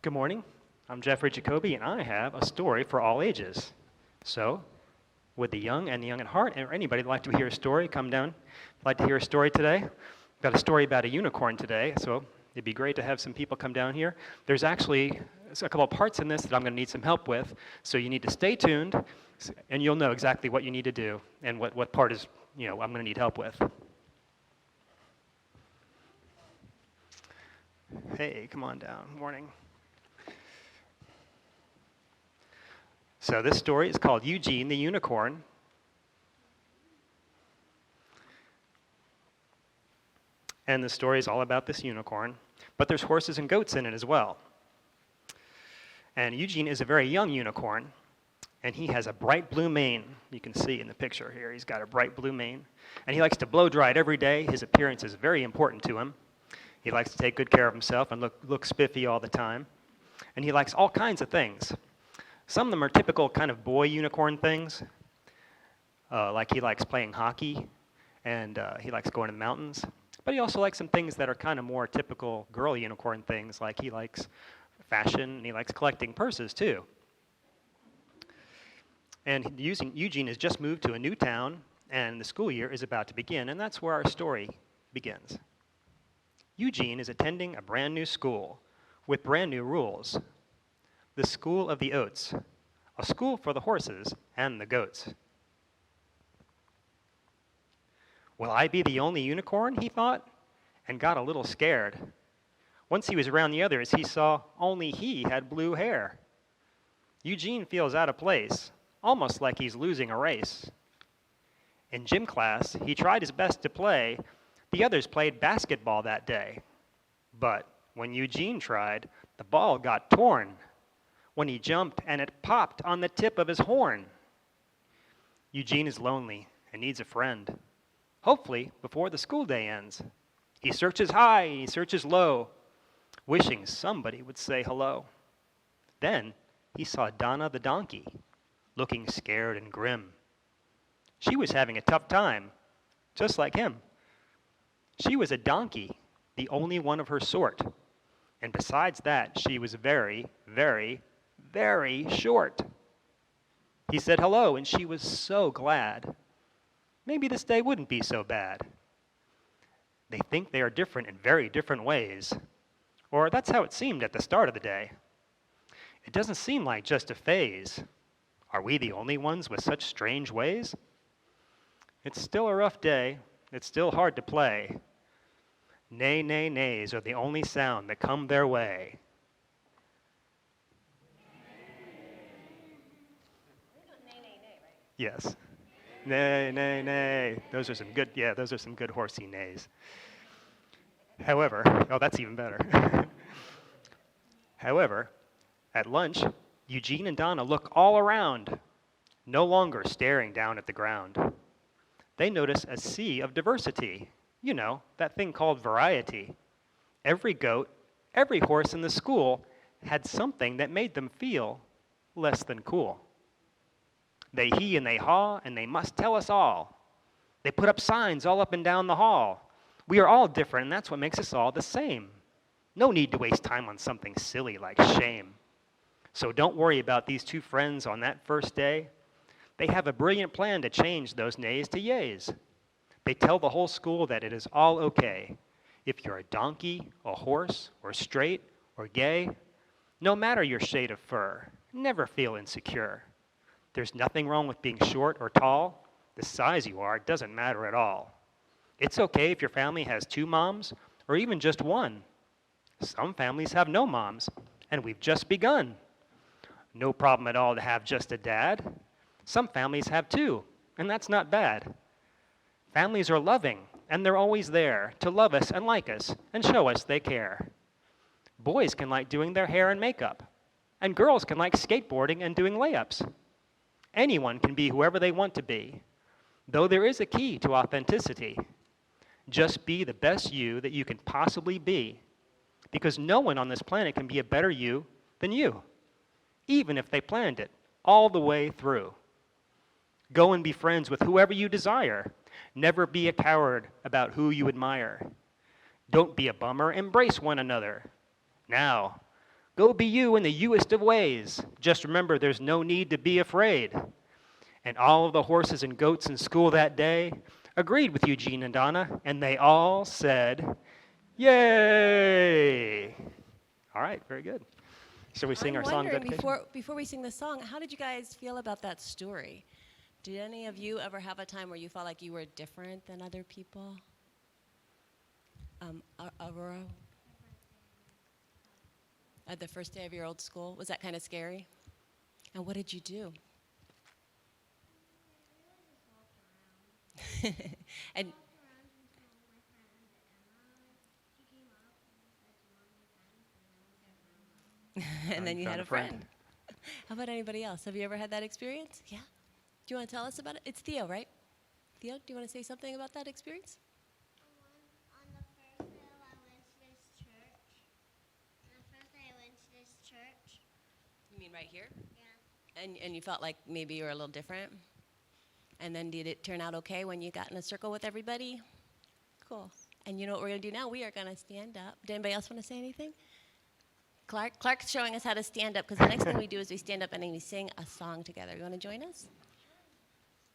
Good morning. I'm Jeffrey Jacoby, and I have a story for all ages. So, would the young and the young at heart, or anybody like to hear a story, come down? Like to hear a story today? Got a story about a unicorn today, so it'd be great to have some people come down here. There's actually a couple of parts in this that I'm going to need some help with, so you need to stay tuned, and you'll know exactly what you need to do and what part is, I'm going to need help with. Hey, come on down. Morning. So this story is called Eugene the Unicorn. And the story is all about this unicorn. But there's horses and goats in it as well. And Eugene is a very young unicorn. And he has a bright blue mane. You can see in the picture here, he's got a bright blue mane. And he likes to blow dry it every day. His appearance is very important to him. He likes to take good care of himself and look spiffy all the time. And he likes all kinds of things. Some of them are typical kind of boy unicorn things, like he likes playing hockey, and he likes going to the mountains. But he also likes some things that are kind of more typical girl unicorn things, like he likes fashion, and he likes collecting purses too. And Eugene has just moved to a new town, and the school year is about to begin, and that's where our story begins. Eugene is attending a brand new school with brand new rules. The School of the Oats, a school for the horses and the goats. Will I be the only unicorn, he thought, and got a little scared. Once he was around the others, he saw only he had blue hair. Eugene feels out of place, almost like he's losing a race. In gym class, he tried his best to play. The others played basketball that day. But when Eugene tried, the ball got torn. When he jumped, and it popped on the tip of his horn. Eugene is lonely and needs a friend. Hopefully, before the school day ends. He searches high, he searches low, wishing somebody would say hello. Then he saw Donna the donkey, looking scared and grim. She was having a tough time, just like him. She was a donkey, the only one of her sort. And besides that, she was very, very, very short. He said hello, and she was so glad. Maybe this day wouldn't be so bad. They think they are different in very different ways. Or that's how it seemed at the start of the day. It doesn't seem like just a phase. Are we the only ones with such strange ways? It's still a rough day. It's still hard to play. Nay, nay, nays are the only sound that come their way. Yes. Nay, nay, nay. Those are some good horsey nays. However, that's even better. However, at lunch, Eugene and Donna look all around, no longer staring down at the ground. They notice a sea of diversity. You know, that thing called variety. Every goat, every horse in the school had something that made them feel less than cool. They he and they haw, and they must tell us all. They put up signs all up and down the hall. We are all different, and that's what makes us all the same. No need to waste time on something silly like shame. So don't worry about these two friends on that first day. They have a brilliant plan to change those nays to yays. They tell the whole school that it is all okay. If you're a donkey, a horse, or straight, or gay, no matter your shade of fur, never feel insecure. There's nothing wrong with being short or tall. The size you are doesn't matter at all. It's okay if your family has 2 moms, or even just 1. Some families have no moms, and we've just begun. No problem at all to have just a dad. Some families have 2, and that's not bad. Families are loving, and they're always there to love us and like us and show us they care. Boys can like doing their hair and makeup, and girls can like skateboarding and doing layups. Anyone can be whoever they want to be, though there is a key to authenticity. Just be the best you that you can possibly be, because no one on this planet can be a better you than you, even if they planned it all the way through. Go and be friends with whoever you desire. Never be a coward about who you admire. Don't be a bummer, embrace one another. Now, Go be you in the youest of ways. Just remember there's no need to be afraid. And all of the horses and goats in school that day agreed with Eugene and Donna, and they all said, Yay! All right, very good. Shall we sing I'm our song wondering, dedication? before we sing the song, how did you guys feel about that story? Did any of you ever have a time where you felt like you were different than other people? Aurora? At the first day of your old school, was that kind of scary? And what did you do? And and then you had a friend. How about anybody else? Have you ever had that experience? Yeah? Do you want to tell us about it? It's Theo, right? Theo, do you want to say something about that experience? On the first day I went to this church. On the first day I went to this church. You mean right here? Yeah. And you felt like maybe you were a little different? And then did it turn out okay when you got in a circle with everybody? Cool. And you know what we're going to do now? We are going to stand up. Did anybody else want to say anything? Clark's showing us how to stand up, because the next thing we do is we stand up and then we sing a song together. You want to join us?